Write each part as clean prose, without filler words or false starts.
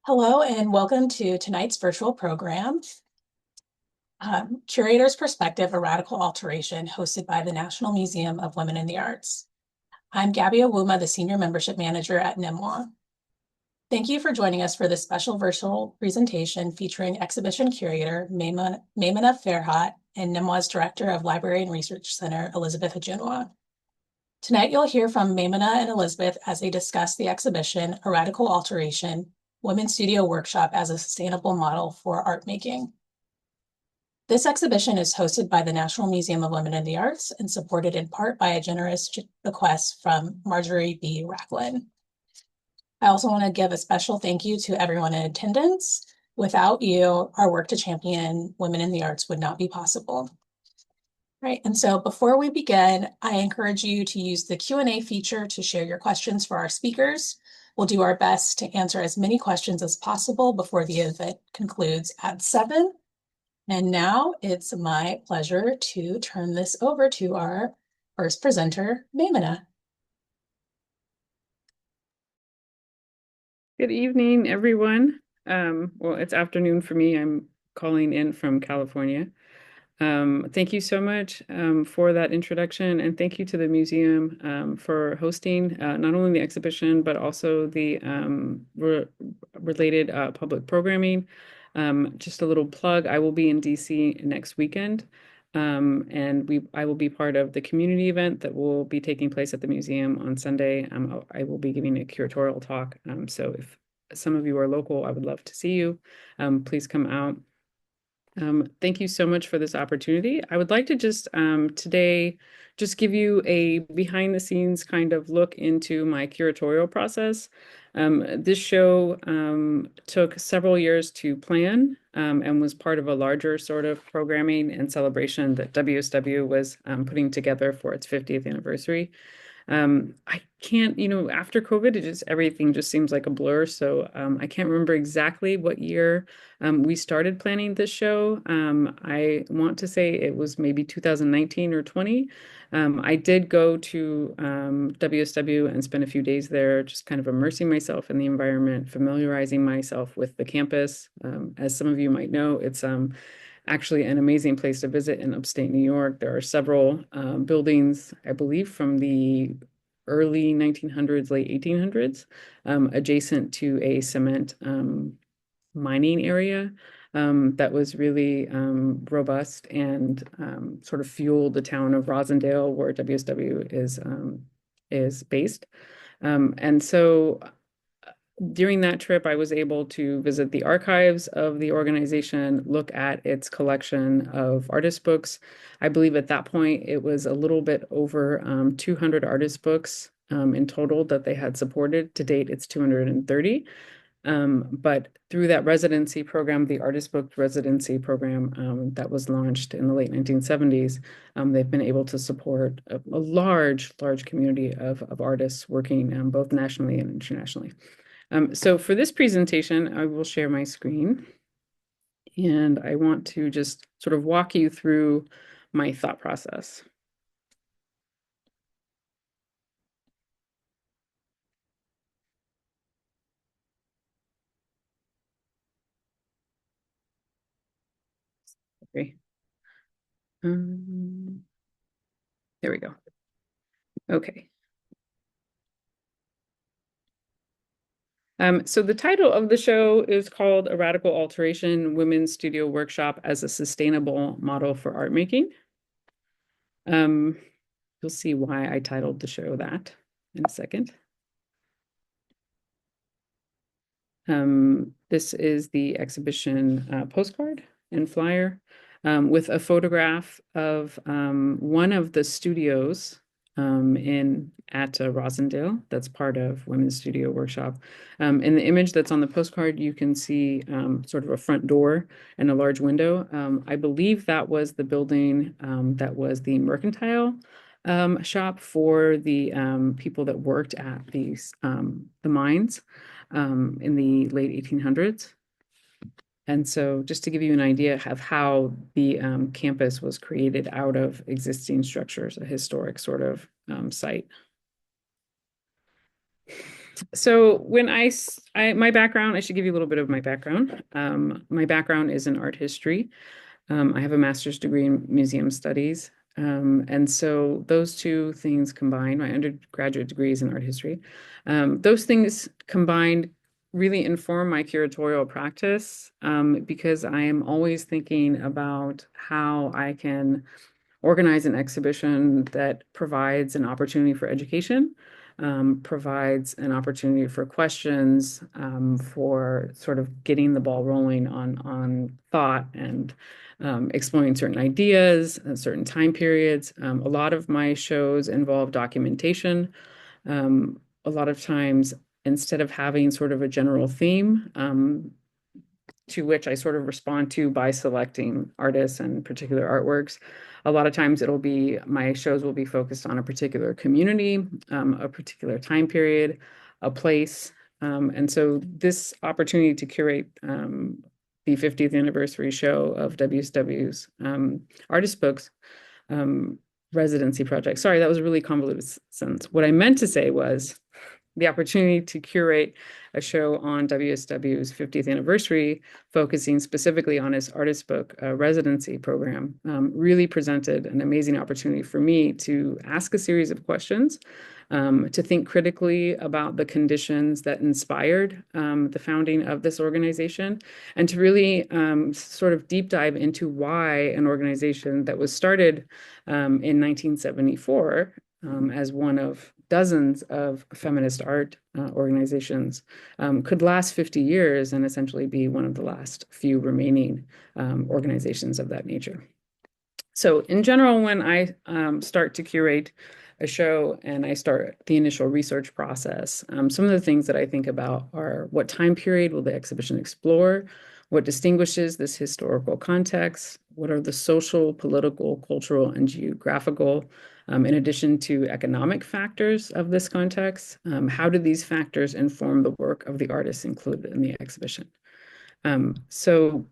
Hello and welcome to tonight's virtual program, Curator's Perspective, a Radical Alteration, hosted by the National Museum of Women in the Arts. I'm Gabby Awuma, the Senior Membership Manager at NMWA. Thank you for joining us for this special virtual presentation featuring exhibition curator Maymanah Farhat and NMWA's Director of Library and Research Center, Elizabeth Ajunwa. Tonight, you'll hear from Maymanah and Elizabeth as they discuss the exhibition, A Radical Alteration, Women's Studio Workshop as a Sustainable Model for Art Making. This exhibition is hosted by the National Museum of Women in the Arts and supported in part by a generous bequest from Marjorie B. Racklin. I also want to give a special thank you to everyone in attendance. Without you, our work to champion women in the arts would not be possible. Right, and so before we begin, I encourage you to use the Q&A feature to share your questions for our speakers. We'll do our best to answer as many questions as possible before the event concludes at 7. And now it's my pleasure to turn this over to our first presenter, Maymanah. Good evening, everyone. Well, it's afternoon for me. I'm calling in from California. Thank you so much for that introduction, and thank you to the museum for hosting not only the exhibition, but also the related public programming. Just a little plug, I will be in DC next weekend, and I will be part of the community event that will be taking place at the museum on Sunday. I will be giving a curatorial talk, so if some of you are local, I would love to see you. Please come out. Thank you so much for this opportunity. I would like to just today just give you a behind the scenes kind of look into my curatorial process. This show took several years to plan and was part of a larger sort of programming and celebration that WSW was putting together for its 50th anniversary. I can't, after COVID, everything just seems like a blur. So I can't remember exactly what year we started planning this show. I want to say it was maybe 2019 or 20. I did go to WSW and spend a few days there, just kind of immersing myself in the environment, familiarizing myself with the campus. As some of you might know, it's actually an amazing place to visit in upstate New York. There are several buildings, I believe, from the early 1900s, late 1800s, adjacent to a cement mining area that was really robust and sort of fueled the town of Rosendale, where WSW is based. And so during that trip, I was able to visit the archives of the organization, look at its collection of artist books. I believe at that point it was a little bit over 200 artist books in total that they had supported. To date, it's 230. But through that residency program, the Artist Book Residency Program that was launched in the late 1970s, they've been able to support a large community of artists working both nationally and internationally. So for this presentation, I will share my screen, and I want to just sort of walk you through my thought process. Okay. There we go. Okay. So the title of the show is called A Radical Alteration, Women's Studio Workshop as a Sustainable Model for Art Making. You'll see why I titled the show that in a second. This is the exhibition postcard and flyer with a photograph of one of the studios at Rosendale that's part of Women's Studio Workshop. In the image that's on the postcard, you can see sort of a front door and a large window. I believe that was the building that was the mercantile shop for the people that worked at the mines in the late 1800s. And so just to give you an idea of how the campus was created out of existing structures, a historic sort of site. So when my background, I should give you a little bit of my background. My background is in art history. I have a master's degree in museum studies. And so those two things combined, my undergraduate degree is in art history. Those things combined really inform my curatorial practice because I am always thinking about how I can organize an exhibition that provides an opportunity for education, provides an opportunity for questions, for sort of getting the ball rolling on thought and exploring certain ideas and certain time periods. A lot of my shows involve documentation. A lot of times, instead of having sort of a general theme, to which I sort of respond to by selecting artists and particular artworks. A lot of times it'll be my shows will be focused on a particular community, a particular time period, a place. And so this opportunity to curate the 50th anniversary show of WSW's Artist Books residency project. Sorry, that was a really convoluted sentence. What I meant to say was the opportunity to curate a show on WSW's 50th anniversary, focusing specifically on his artist book residency program, really presented an amazing opportunity for me to ask a series of questions, to think critically about the conditions that inspired the founding of this organization, and to really sort of deep dive into why an organization that was started in 1974 as one of dozens of feminist art organizations could last 50 years and essentially be one of the last few remaining organizations of that nature. So in general, when I start to curate a show and I start the initial research process, some of the things that I think about are what time period will the exhibition explore? What distinguishes this historical context? What are the social, political, cultural, and geographical, in addition to economic factors of this context? How do these factors inform the work of the artists included in the exhibition? So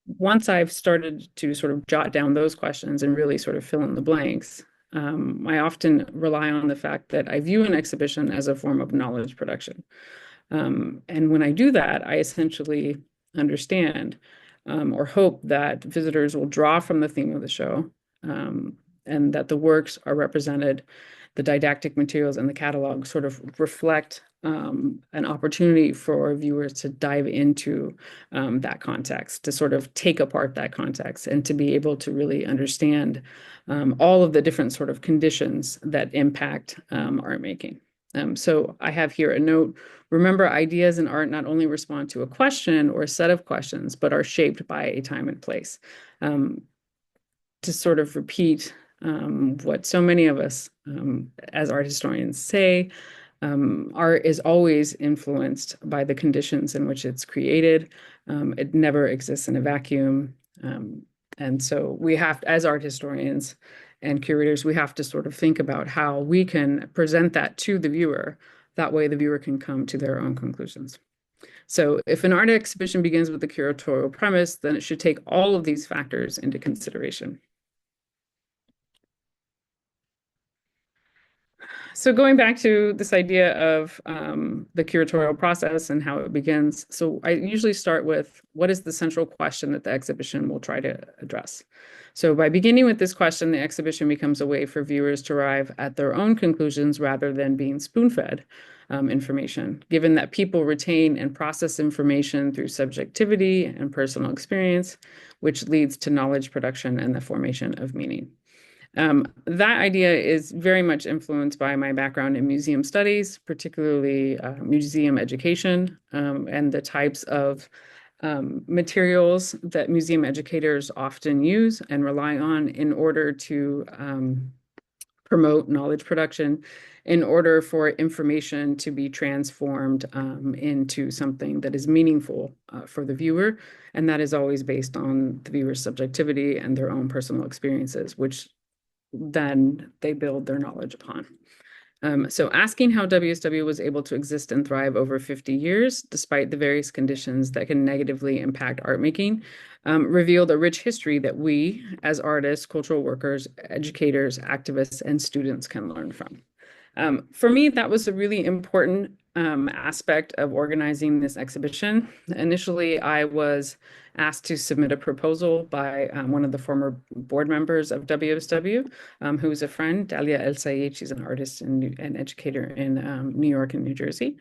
once I've started to sort of jot down those questions and really sort of fill in the blanks, I often rely on the fact that I view an exhibition as a form of knowledge production. And when I do that, I essentially understand or hope that visitors will draw from the theme of the show, and that the works are represented, the didactic materials and the catalog sort of reflect an opportunity for viewers to dive into that context, to sort of take apart that context and to be able to really understand all of the different sort of conditions that impact art making. So I have here a note. Remember, ideas in art not only respond to a question or a set of questions, but are shaped by a time and place. To sort of repeat what so many of us as art historians say, art is always influenced by the conditions in which it's created. It never exists in a vacuum. And so we have, as art historians and curators, we have to sort of think about how we can present that to the viewer. That way the viewer can come to their own conclusions. So if an art exhibition begins with the curatorial premise, then it should take all of these factors into consideration. So going back to this idea of the curatorial process and how it begins. So I usually start with what is the central question that the exhibition will try to address. So by beginning with this question, the exhibition becomes a way for viewers to arrive at their own conclusions rather than being spoon-fed information, given that people retain and process information through subjectivity and personal experience, which leads to knowledge production and the formation of meaning. That idea is very much influenced by my background in museum studies, particularly museum education, and the types of materials that museum educators often use and rely on in order to promote knowledge production, in order for information to be transformed into something that is meaningful for the viewer. And that is always based on the viewer's subjectivity and their own personal experiences, which then they build their knowledge upon. So asking how WSW was able to exist and thrive over 50 years, despite the various conditions that can negatively impact art making, revealed a rich history that we, as artists, cultural workers, educators, activists, and students can learn from. For me, that was a really important aspect of organizing this exhibition. Initially, I was asked to submit a proposal by one of the former board members of WSW, who is a friend, Dalia El Sayed. She's an artist and an educator in New York and New Jersey.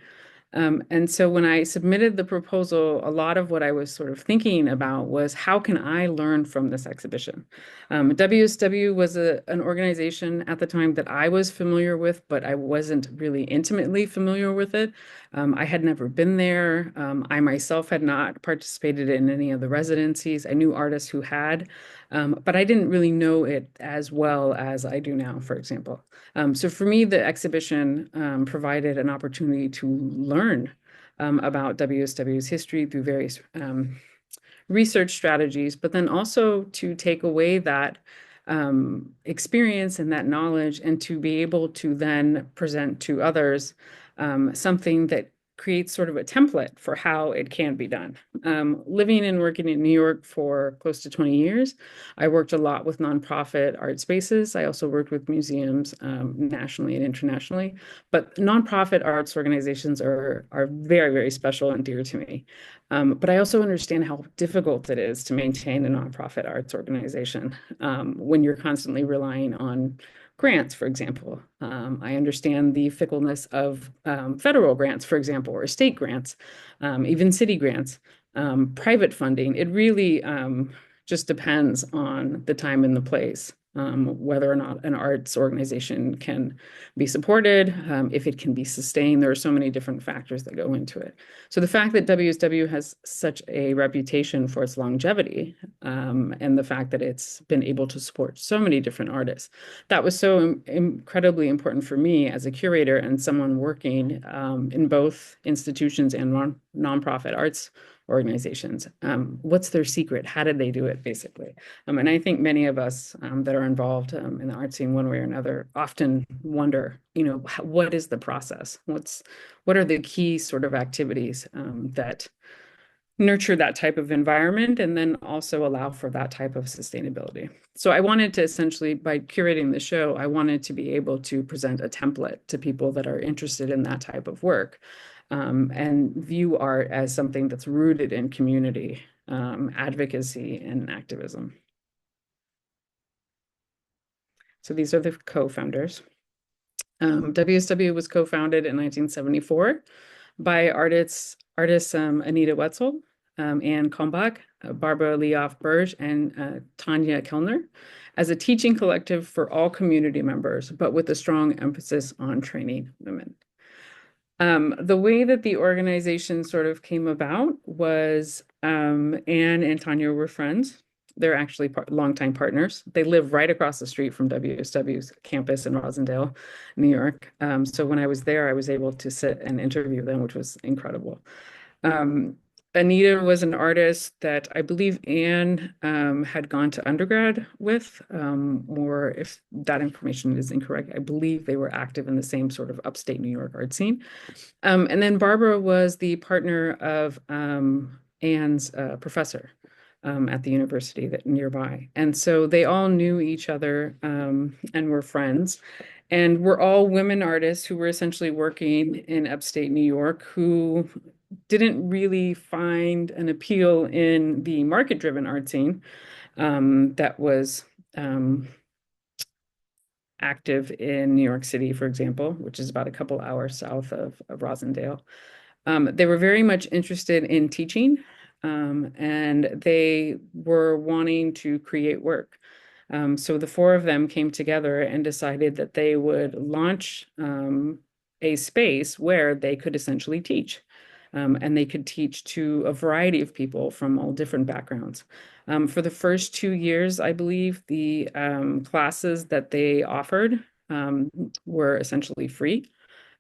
And so when I submitted the proposal, a lot of what I was sort of thinking about was how can I learn from this exhibition? WSW was an organization at the time that I was familiar with, but I wasn't really intimately familiar with it. I had never been there. I myself had not participated in any of the residencies. I knew artists who had, but I didn't really know it as well as I do now, for example. So for me, the exhibition provided an opportunity to learn about WSW's history through various research strategies, but then also to take away that experience and that knowledge and to be able to then present to others something that creates sort of a template for how it can be done. Living and working in New York for close to 20 years, I worked a lot with nonprofit art spaces. I also worked with museums nationally and internationally, but nonprofit arts organizations are very, very special and dear to me. But I also understand how difficult it is to maintain a nonprofit arts organization when you're constantly relying on grants, for example. I understand the fickleness of federal grants, for example, or state grants, even city grants, private funding. It really just depends on the time and the place, whether or not an arts organization can be supported, if it can be sustained. There are so many different factors that go into it. So the fact that WSW has such a reputation for its longevity, and the fact that it's been able to support so many different artists, that was so incredibly important for me as a curator and someone working in both institutions and nonprofit arts organizations. What's their secret? How did they do it, basically? And I think many of us that are involved in the art scene one way or another often wonder, what is the process? What are the key sort of activities that nurture that type of environment and then also allow for that type of sustainability? So I wanted to essentially, by curating the show, I wanted to be able to present a template to people that are interested in that type of work, and view art as something that's rooted in community, advocacy, and activism. So these are the co-founders. WSW was co-founded in 1974 by artists Anita Wetzel, Anne Kalmbach, Barbara Leof Burge, and Tanya Kellner as a teaching collective for all community members, but with a strong emphasis on training women. The way that the organization sort of came about was Anne and Tanya were friends. They're actually longtime partners. They live right across the street from WSW's campus in Rosendale, New York. So when I was there, I was able to sit and interview them, which was incredible. Anita was an artist that I believe Anne had gone to undergrad with, or if that information is incorrect, I believe they were active in the same sort of upstate New York art scene. And then Barbara was the partner of Anne's professor at the university that nearby. And so they all knew each other and were friends. And we're all women artists who were essentially working in upstate New York who didn't really find an appeal in the market-driven art scene that was active in New York City, for example, which is about a couple hours south of Rosendale. They were very much interested in teaching, and they were wanting to create work. So the four of them came together and decided that they would launch a space where they could essentially teach. And they could teach to a variety of people from all different backgrounds. For the first 2 years, I believe the classes that they offered were essentially free.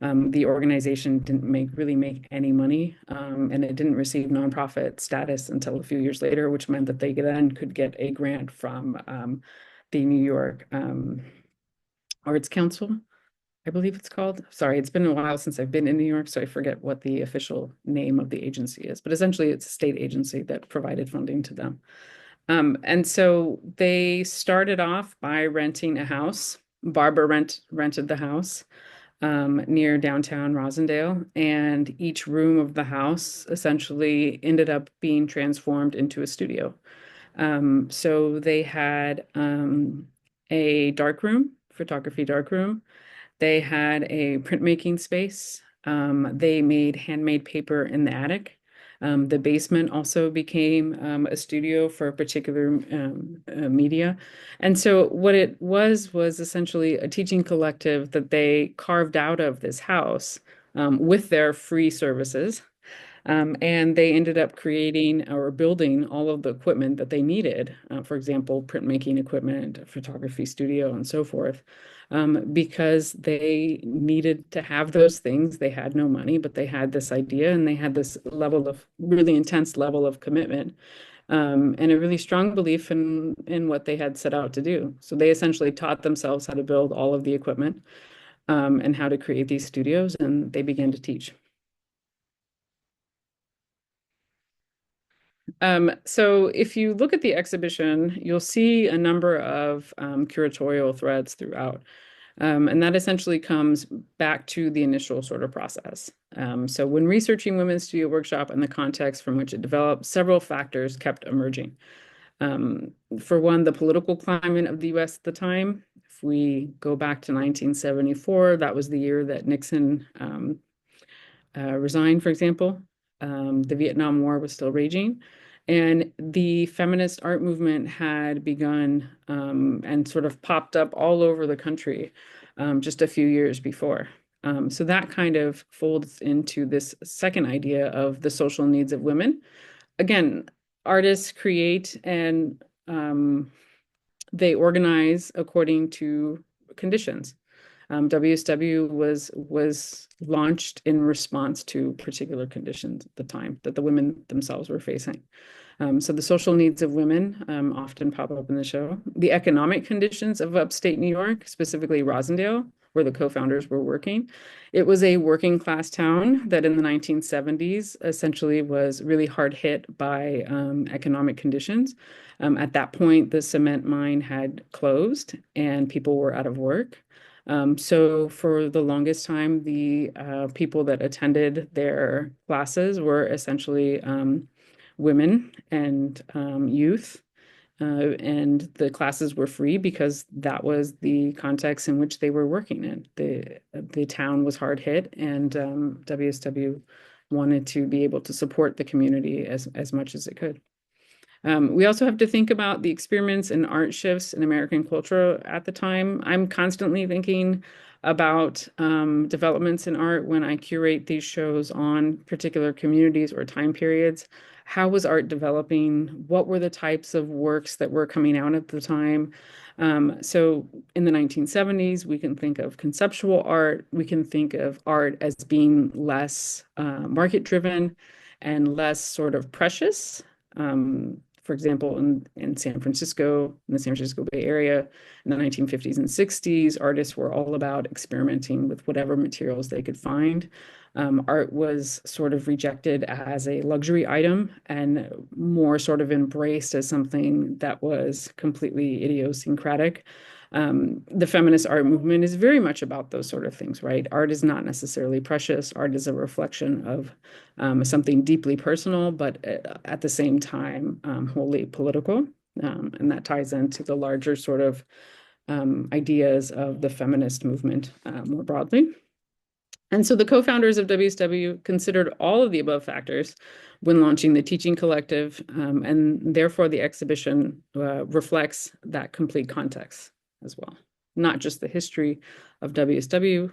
The organization didn't really make any money, and it didn't receive nonprofit status until a few years later, which meant that they then could get a grant from the New York Arts Council, I believe it's called. Sorry, it's been a while since I've been in New York, so I forget what the official name of the agency is. But essentially, it's a state agency that provided funding to them. And so they started off by renting a house. Barbara rented the house. near downtown Rosendale, and each room of the house essentially ended up being transformed into a studio. So they had a dark room, photography dark room. They had a printmaking space. They made handmade paper in the attic. The basement also became a studio for a particular media. And so what it was essentially a teaching collective that they carved out of this house with their free services. And they ended up creating or building all of the equipment that they needed, for example, printmaking equipment, photography studio, and so forth, because they needed to have those things. They had no money, but they had this idea and they had this level of really intense level of commitment, and a really strong belief in what they had set out to do. So they essentially taught themselves how to build all of the equipment, and how to create these studios, and they began to teach. So if you look at the exhibition, you'll see a number of curatorial threads throughout. And that essentially comes back to the initial sort of process. So when researching Women's Studio Workshop and the context from which it developed, several factors kept emerging. For one, the political climate of the US at the time. If we go back to 1974, that was the year that Nixon resigned, for example. The Vietnam War was still raging. And the feminist art movement had begun, and sort of popped up all over the country just a few years before. So that kind of folds into this second idea of the social needs of women. Again, artists create and they organize according to conditions. WSW was launched in response to particular conditions at the time that the women themselves were facing. So the social needs of women often pop up in the show. The economic conditions of upstate New York, specifically Rosendale, where the co-founders were working. It was a working class town that in the 1970s essentially was really hard hit by economic conditions. At that point, the cement mine had closed and people were out of work. So for the longest time, the people that attended their classes were essentially women and youth. And the classes were free because that was the context in which they were working in. The town was hard hit, and WSW wanted to be able to support the community as much as it could. We also have to think about the experiments and art shifts in American culture at the time. I'm constantly thinking about developments in art when I curate these shows on particular communities or time periods. How was art developing? What were the types of works that were coming out at the time? So in the 1970s, we can think of conceptual art. We can think of art as being less market-driven and less sort of precious. For example, in San Francisco, in the San Francisco Bay Area, in the 1950s and 60s, artists were all about experimenting with whatever materials they could find. Art was sort of rejected as a luxury item and more sort of embraced as something that was completely idiosyncratic. The feminist art movement is very much about those sort of things, right? Art is not necessarily precious. Art is a reflection of something deeply personal, but at the same time, wholly political. And that ties into the larger sort of ideas of the feminist movement more broadly. And so the co-founders of WSW considered all of the above factors when launching the teaching collective, and therefore the exhibition reflects that complete context as well. Not just the history of WSW,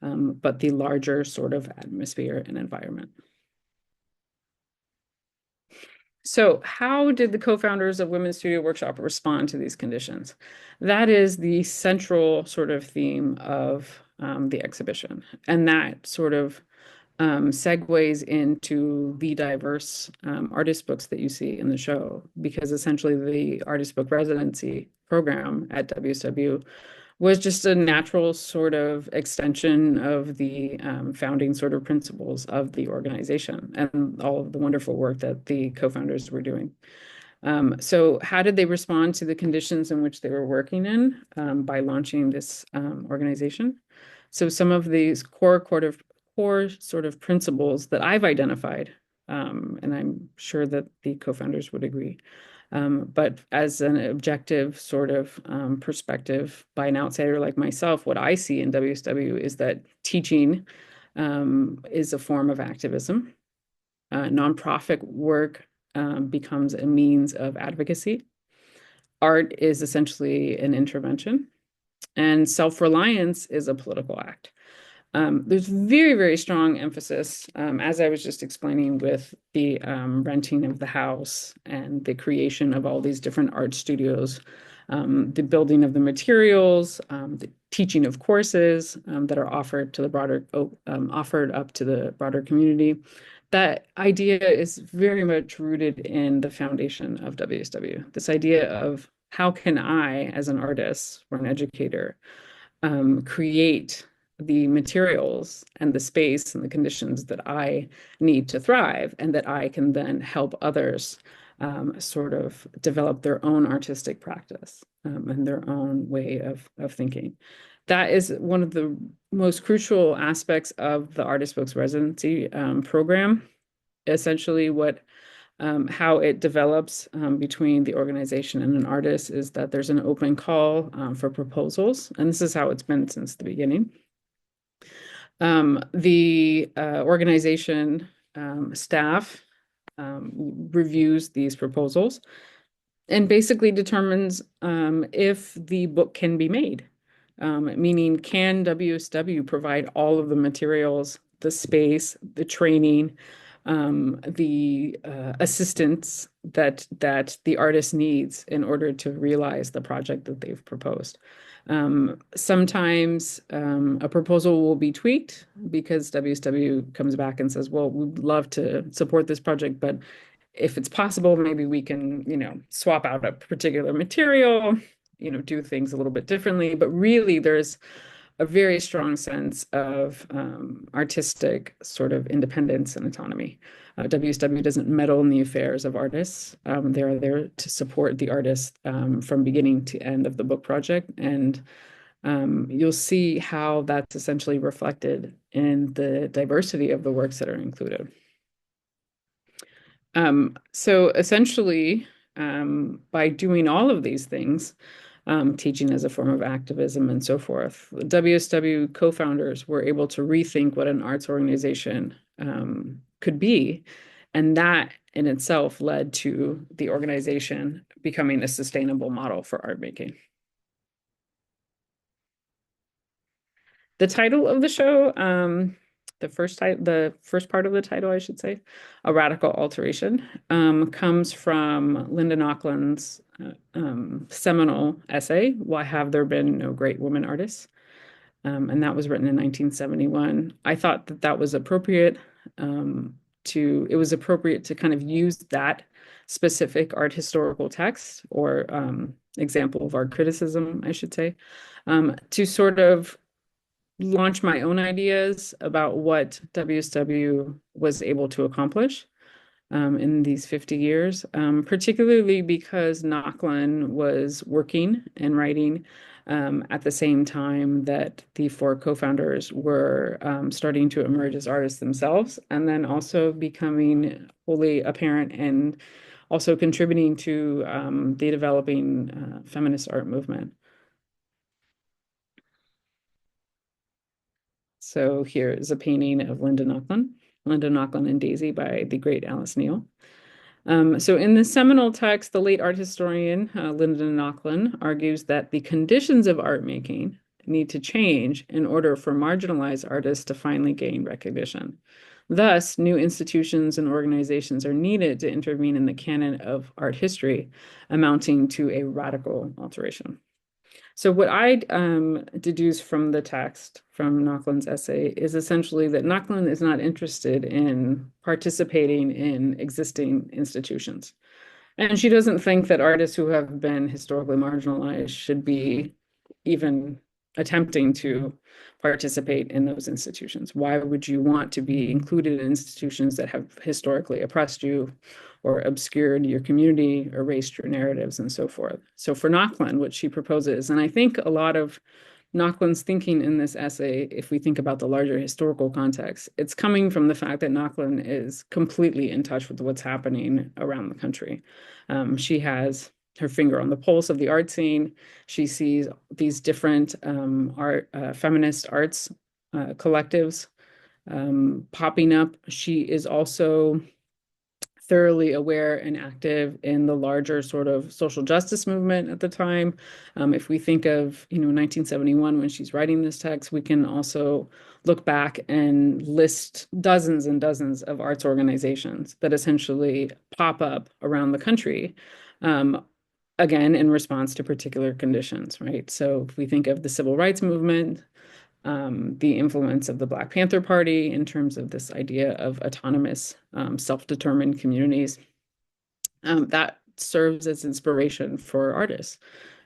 but the larger sort of atmosphere and environment. So how did the co-founders of Women's Studio Workshop respond to these conditions? That is the central sort of theme of the exhibition. And that sort of segues into the diverse artist books that you see in the show, because essentially the artist book residency program at WSW was just a natural sort of extension of the founding sort of principles of the organization and all of the wonderful work that the co-founders were doing. So how did they respond to the conditions in which they were working in by launching this organization? So some of these core sort of principles that I've identified, and I'm sure that the co-founders would agree. But as an objective sort of perspective by an outsider like myself, what I see in WSW is that teaching is a form of activism. Nonprofit work becomes a means of advocacy. Art is essentially an intervention, and self-reliance is a political act. There's very, very strong emphasis, as I was just explaining, with the renting of the house and the creation of all these different art studios, the building of the materials, the teaching of courses that are offered to the broader, offered up to the broader community. That idea is very much rooted in the foundation of WSW. This idea of how can I, as an artist or an educator, create the materials and the space and the conditions that I need to thrive, and that I can then help others sort of develop their own artistic practice and their own way of thinking. That is one of the most crucial aspects of the Artist Books residency program. Essentially, how it develops between the organization and an artist is that there's an open call for proposals, and this is how it's been since the beginning. The organization staff reviews these proposals and basically determines if the book can be made, meaning can WSW provide all of the materials, the space, the training, the assistance that the artist needs in order to realize the project that they've proposed. Sometimes a proposal will be tweaked because WSW comes back and says, well, we'd love to support this project, but if it's possible, maybe we can, swap out a particular material, do things a little bit differently. But really, there's a very strong sense of artistic sort of independence and autonomy. WSW doesn't meddle in the affairs of artists. They are there to support the artist from beginning to end of the book project. And you'll see how that's essentially reflected in the diversity of the works that are included. So essentially, by doing all of these things, teaching as a form of activism and so forth, the WSW co-founders were able to rethink what an arts organization could be. And that in itself led to the organization becoming a sustainable model for art making. The title of the show, the first part of the title, I should say, A Radical Alteration, comes from Linda Nochlund's seminal essay, Why Have There Been No Great Women Artists? And that was written in 1971. I thought that that was appropriate it was appropriate to kind of use that specific art historical text or example of art criticism, I should say, to sort of launch my own ideas about what WSW was able to accomplish in these 50 years, particularly because Nochlund was working and writing at the same time that the four co-founders were starting to emerge as artists themselves, and then also becoming wholly apparent and also contributing to the developing feminist art movement. So here is a painting of Linda Nochlund and Daisy by the great Alice Neal. So in the seminal text, the late art historian Linda Nochlund argues that the conditions of art making need to change in order for marginalized artists to finally gain recognition. Thus, new institutions and organizations are needed to intervene in the canon of art history, amounting to a radical alteration. So what I deduce from the text from Nochlund's essay is essentially that Nochlund is not interested in participating in existing institutions. And she doesn't think that artists who have been historically marginalized should be even attempting to participate in those institutions. Why would you want to be included in institutions that have historically oppressed you or obscured your community, erased your narratives, and so forth? So for Nochlund, what she proposes, and I think a lot of Nauckland's thinking in this essay, if we think about the larger historical context, it's coming from the fact that Nauckland is completely in touch with what's happening around the country. She has her finger on the pulse of the art scene. She sees these different feminist arts collectives popping up. She is also thoroughly aware and active in the larger sort of social justice movement at the time. If we think of, 1971 when she's writing this text, we can also look back and list dozens and dozens of arts organizations that essentially pop up around the country. Again, in response to particular conditions, right? So if we think of the civil rights movement, the influence of the Black Panther Party in terms of this idea of autonomous, self-determined communities. That serves as inspiration for artists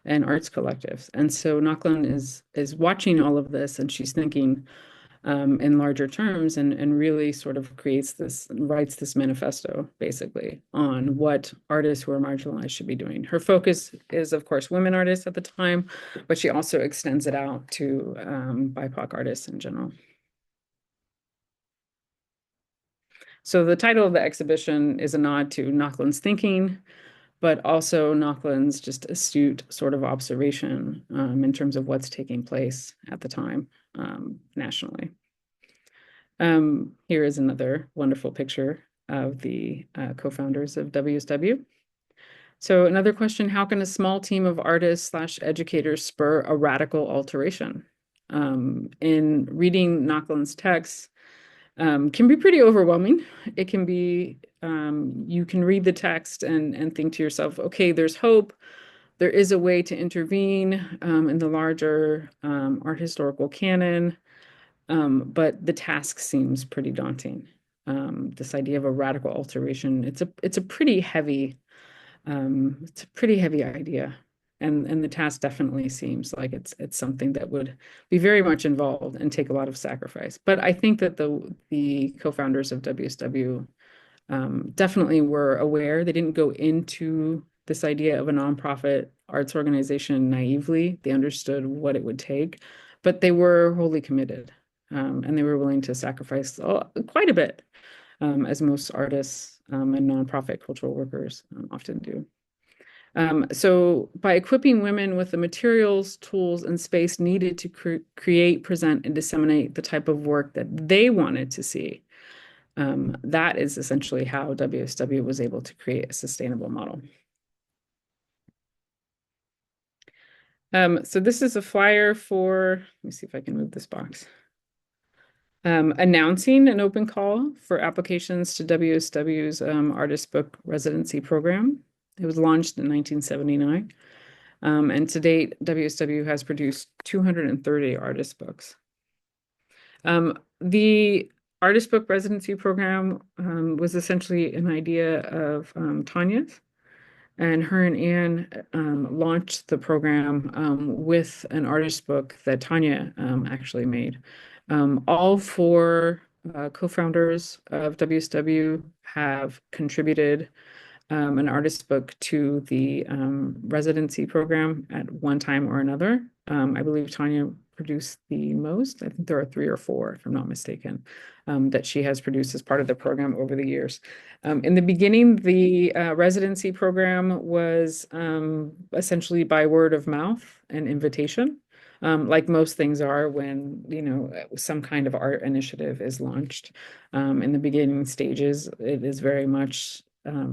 and arts collectives. And so Nauckland is watching all of this, and she's thinking in larger terms, and really sort of writes this manifesto basically on what artists who are marginalized should be doing. Her focus is, of course, women artists at the time, but she also extends it out to BIPOC artists in general. So the title of the exhibition is a nod to Nauckland's thinking, but also Nauckland's just astute sort of observation in terms of what's taking place at the time nationally. Here is another wonderful picture of the co-founders of WSW. So another question, how can a small team of artists/educators spur a radical alteration? In reading Nauckland's text, can be pretty overwhelming. It can be, you can read the text and think to yourself, okay, there's hope. There is a way to intervene in the larger art historical canon. But the task seems pretty daunting. This idea of a radical alteration, it's a pretty heavy idea. And the task definitely seems like it's something that would be very much involved and take a lot of sacrifice. But I think that the co-founders of WSW definitely were aware. They didn't go into this idea of a nonprofit arts organization naively. They understood what it would take, but they were wholly committed. And they were willing to sacrifice quite a bit, as most artists and nonprofit cultural workers often do. So by equipping women with the materials, tools, and space needed to create, present, and disseminate the type of work that they wanted to see, that is essentially how WSW was able to create a sustainable model. So this is a flyer for, let me see if I can move this box. Announcing an open call for applications to WSW's Artist Book Residency Program. It was launched in 1979. And to date, WSW has produced 230 artist books. The Artist Book Residency Program was essentially an idea of Tanya's. And her and Anne launched the program with an artist book that Tanya actually made. All four co-founders of WSW have contributed an artist book to the residency program at one time or another. I believe Tanya produced the most. I think there are 3 or 4, if I'm not mistaken, that she has produced as part of the program over the years. In the beginning, the residency program was essentially by word of mouth and invitation, like most things are when, some kind of art initiative is launched. In the beginning stages, it is very much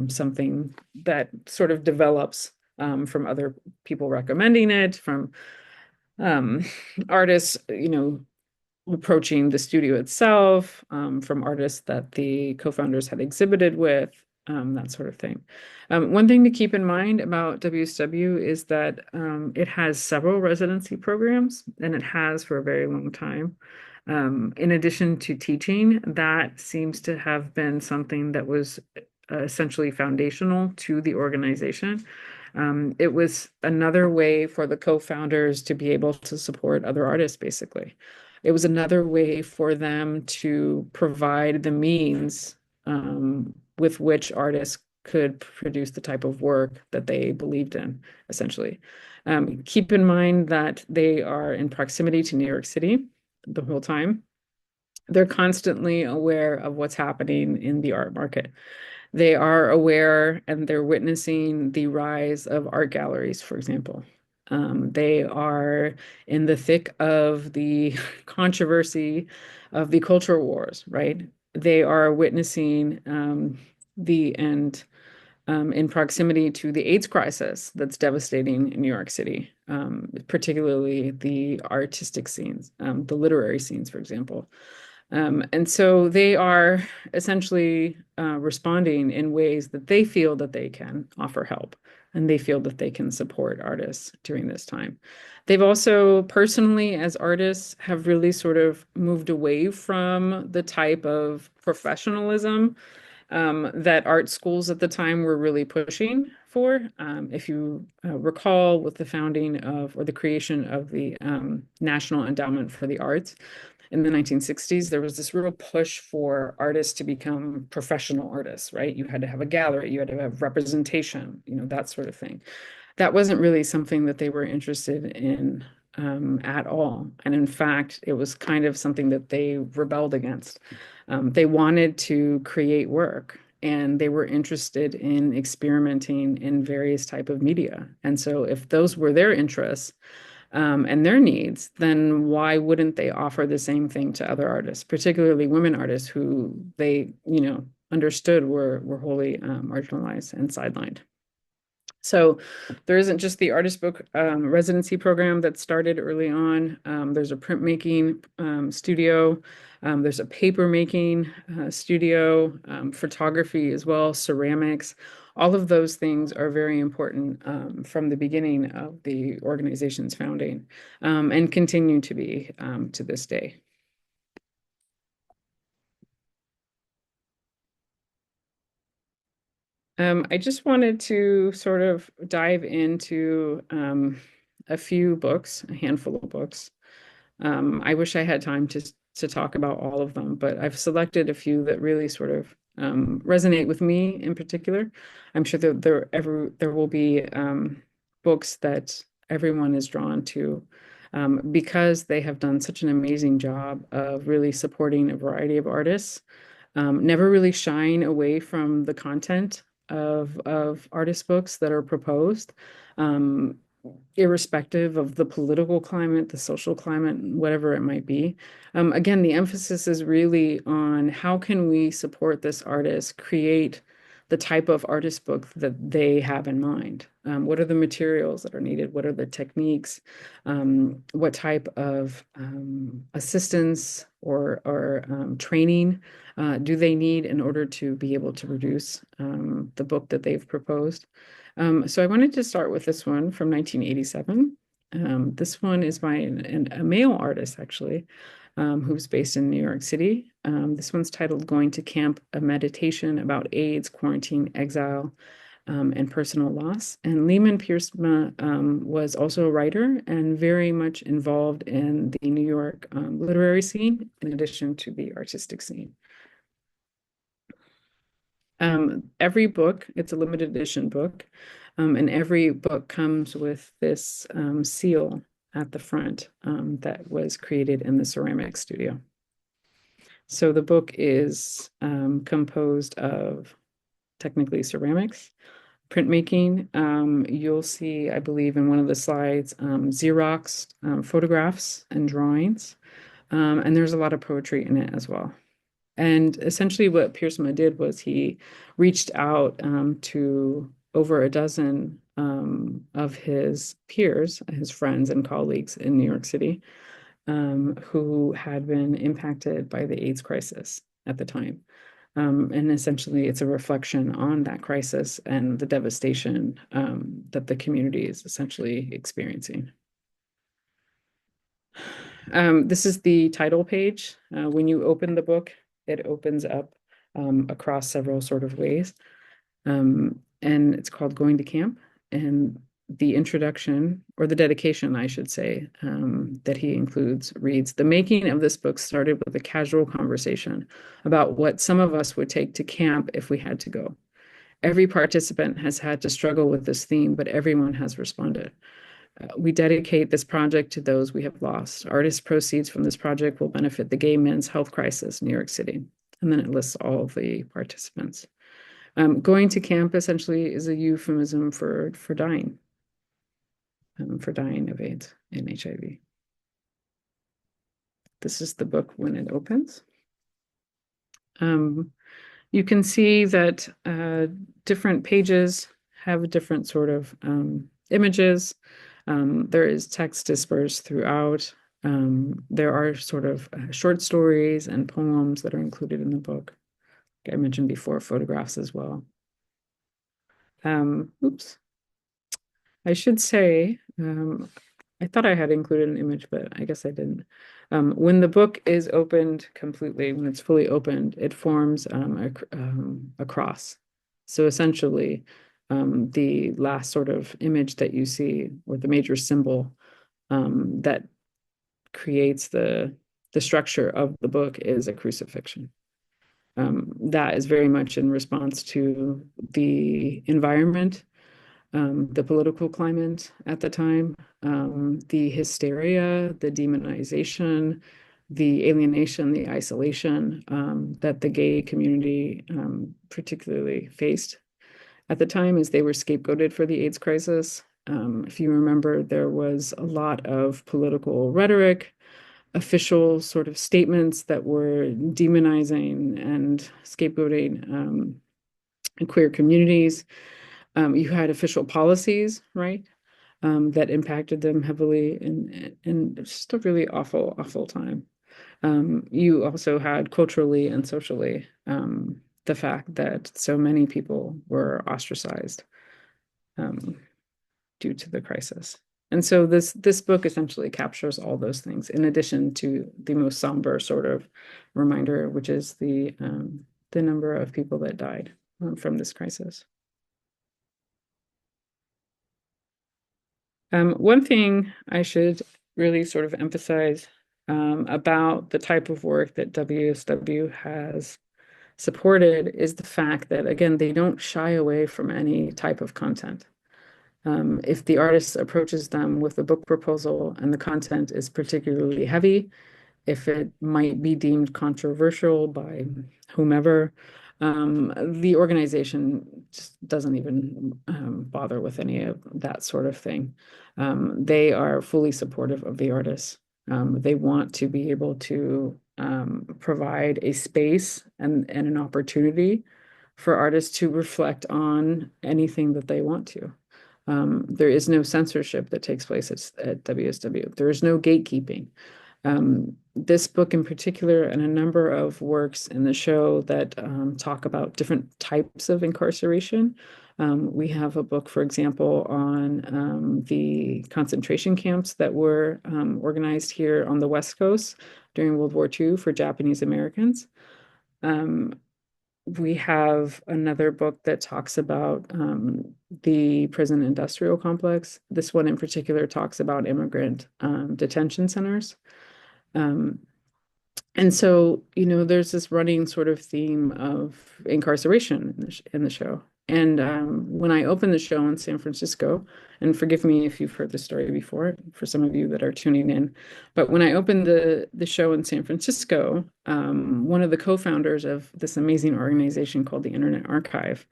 something that sort of develops from other people recommending it, from artists, approaching the studio itself, from artists that the co-founders had exhibited with, that sort of thing. One thing to keep in mind about WSW is that it has several residency programs, and it has for a very long time. In addition to teaching, that seems to have been something that was essentially foundational to the organization. It was another way for the co-founders to be able to support other artists, basically. It was another way for them to provide the means with which artists could produce the type of work that they believed in, essentially. Keep in mind that they are in proximity to New York City the whole time. They're constantly aware of what's happening in the art market. They are aware and they're witnessing the rise of art galleries, for example. They are in the thick of the controversy of the culture wars, right? They are witnessing the end in proximity to the AIDS crisis that's devastating in New York City, particularly the artistic scenes, the literary scenes, for example. And so they are essentially responding in ways that they feel that they can offer help and they feel that they can support artists during this time. They've also personally, as artists, have really sort of moved away from the type of professionalism that art schools at the time were really pushing for. If you recall, with the founding of or the creation of the National Endowment for the Arts, in the 1960s, there was this real push for artists to become professional artists, right? You had to have a gallery, you had to have representation, that sort of thing. That wasn't really something that they were interested in at all. And in fact, it was kind of something that they rebelled against. They wanted to create work and they were interested in experimenting in various type of media. And so if those were their interests, and their needs, then why wouldn't they offer the same thing to other artists, particularly women artists who they, understood were wholly marginalized and sidelined? So there isn't just the artist book residency program that started early on. There's a printmaking studio. There's a paper making studio, photography as well, ceramics. All of those things are very important from the beginning of the organization's founding and continue to be to this day. I just wanted to sort of dive into a few books, a handful of books. I wish I had time to talk about all of them, but I've selected a few that really sort of resonate with me in particular. I'm sure that there will be books that everyone is drawn to because they have done such an amazing job of really supporting a variety of artists, never really shying away from the content of artist books that are proposed. Irrespective of the political climate, the social climate, whatever it might be. Again, the emphasis is really on how can we support this artist create the type of artist book that they have in mind. What are the materials that are needed? What are the techniques? What type of assistance or training do they need in order to be able to produce the book that they've proposed? So I wanted to start with this one from 1987. This one is by a male artist, actually, who's based in New York City. This one's titled Going to Camp, a meditation about AIDS, quarantine, exile, and personal loss. And Lehman Piersma was also a writer and very much involved in the New York literary scene, in addition to the artistic scene. Every book, it's a limited edition book, and every book comes with this seal at the front that was created in the ceramic studio. So the book is composed of technically ceramics, printmaking. You'll see, I believe, in one of the slides, Xerox photographs and drawings, and there's a lot of poetry in it as well. And essentially what Piersma did was he reached out to over a dozen of his peers, his friends and colleagues in New York City, who had been impacted by the AIDS crisis at the time. And essentially it's a reflection on that crisis and the devastation that the community is essentially experiencing. This is the title page. When you open the book, it opens up across several sort of ways. And it's called Going to Camp. And the introduction, or the dedication, I should say, that he includes reads, "The making of this book started with a casual conversation about what some of us would take to camp if we had to go. Every participant has had to struggle with this theme, but everyone has responded. We dedicate this project to those we have lost. Artist proceeds from this project will benefit the gay men's health crisis in New York City. And then it lists all of the participants. Going to camp essentially is a euphemism for dying of AIDS and HIV. This is the book when it opens. You can see that different pages have different sort of images. There is text dispersed throughout. There are sort of short stories and poems that are included in the book. Like I mentioned before, photographs as well. Oops. I should say, I thought I had included an image, but I guess I didn't. When the book is opened completely, when it's fully opened, it forms a cross. So essentially, the last sort of image that you see, or the major symbol that creates the structure of the book, is a crucifixion. That is very much in response to the environment, the political climate at the time, the hysteria, the demonization, the alienation, the isolation that the gay community particularly faced at the time as they were scapegoated for the AIDS crisis. If you remember, there was a lot of political rhetoric, official sort of statements that were demonizing and scapegoating queer communities. You had official policies, right, that impacted them heavily, and just a really awful, awful time. You also had culturally and socially the fact that so many people were ostracized due to the crisis. And so this book essentially captures all those things, in addition to the most somber sort of reminder, which is the number of people that died from this crisis. One thing I should really sort of emphasize about the type of work that WSW has supported is the fact that, again, they don't shy away from any type of content. If the artist approaches them with a book proposal and the content is particularly heavy, if it might be deemed controversial by whomever, the organization just doesn't even bother with any of that sort of thing. They are fully supportive of the artists. They want to be able to provide a space and an opportunity for artists to reflect on anything that they want to. There is no censorship that takes place at WSW. There is no gatekeeping. This book in particular, and a number of works in the show that talk about different types of incarceration. We have a book, for example, on the concentration camps that were organized here on the West Coast during World War II for Japanese Americans. We have another book that talks about the prison industrial complex. This one in particular talks about immigrant detention centers. And so, there's this running sort of theme of incarceration in the show. And when I opened the show in San Francisco, and forgive me if you've heard the story before, for some of you that are tuning in, but when I opened the show in San Francisco, one of the co-founders of this amazing organization called the Internet Archive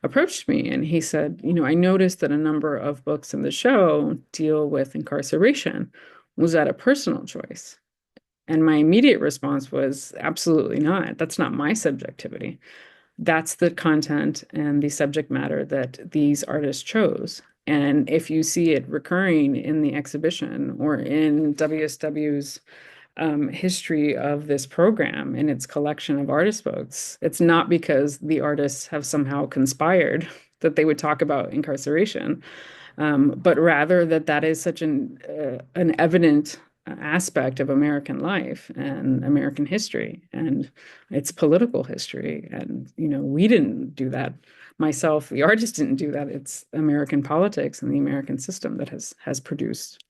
approached me, and he said, I noticed that a number of books in the show deal with incarceration. Was that a personal choice? And my immediate response was, absolutely not. That's not my subjectivity. That's the content and the subject matter that these artists chose. And if you see it recurring in the exhibition or in WSW's history of this program in its collection of artist books, it's not because the artists have somehow conspired that they would talk about incarceration, but rather that is such an evident aspect of American life and American history and its political history. And, we didn't do that. Myself, the artist, didn't do that. It's American politics and the American system that has produced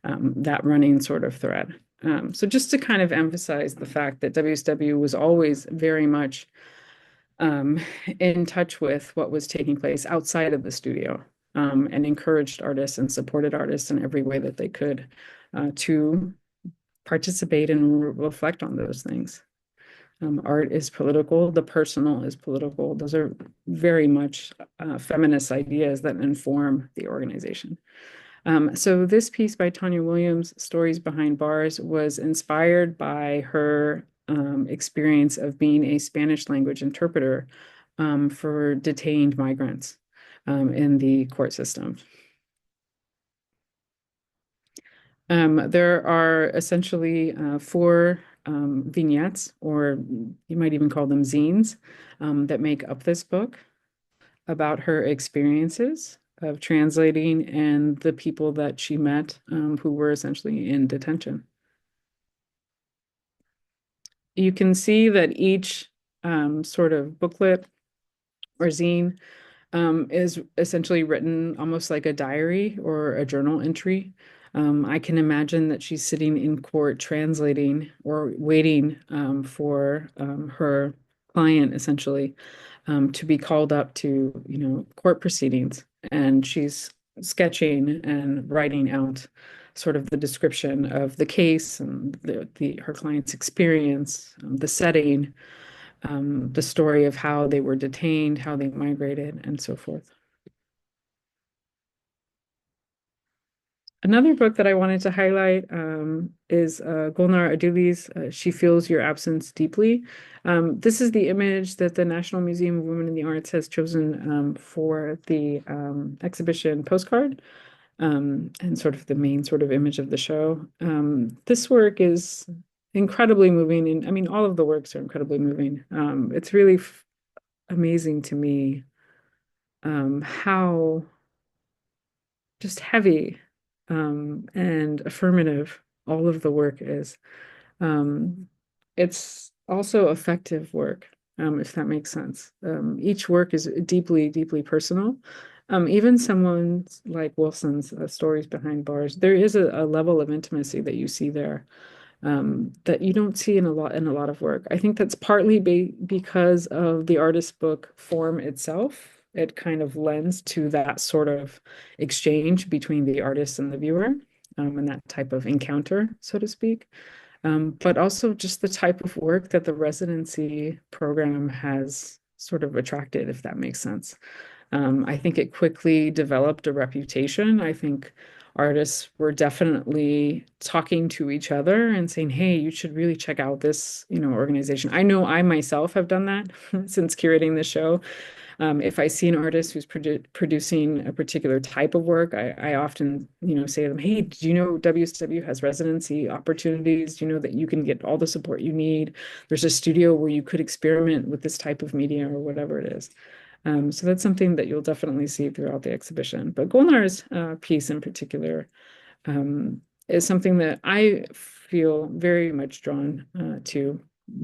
that running sort of thread. So just to kind of emphasize the fact that WSW was always very much um, in touch with what was taking place outside of the studio, and encouraged artists and supported artists in every way that they could, to participate and reflect on those things. Art is political, the personal is political. Those are very much feminist ideas that inform the organization. So this piece by Tanya Williams, Stories Behind Bars, was inspired by her experience of being a Spanish language interpreter for detained migrants in the court system. There are essentially four vignettes, or you might even call them zines, that make up this book about her experiences of translating and the people that she met who were essentially in detention. You can see that each sort of booklet or zine is essentially written almost like a diary or a journal entry. I can imagine that she's sitting in court translating or waiting for her client essentially to be called up to, court proceedings. And she's sketching and writing out sort of the description of the case and her client's experience, the setting, the story of how they were detained, how they migrated, and so forth. Another book that I wanted to highlight is Gulnar Aduli's She Feels Your Absence Deeply. This is the image that the National Museum of Women in the Arts has chosen for the exhibition postcard, and sort of the main sort of image of the show. This work is incredibly moving, and I mean, all of the works are incredibly moving. It's really amazing to me how just heavy and affirmative all of the work is. It's also effective work, if that makes sense. Each work is deeply, deeply personal. Even someone like Wilson's Stories Behind Bars, there is a level of intimacy that you see there that you don't see in a lot of work. I think that's partly because of the artist book form itself. It kind of lends to that sort of exchange between the artist and the viewer, and that type of encounter, so to speak. But also just the type of work that the residency program has sort of attracted, if that makes sense. I think it quickly developed a reputation. I think artists were definitely talking to each other and saying, hey, you should really check out this, organization. I know I myself have done that since curating the show. If I see an artist who's producing a particular type of work, I often, say to them, hey, do you know WSW has residency opportunities? Do you know that you can get all the support you need? There's a studio where you could experiment with this type of media or whatever it is. So that's something that you'll definitely see throughout the exhibition. But Golnar's piece in particular is something that I feel very much drawn to,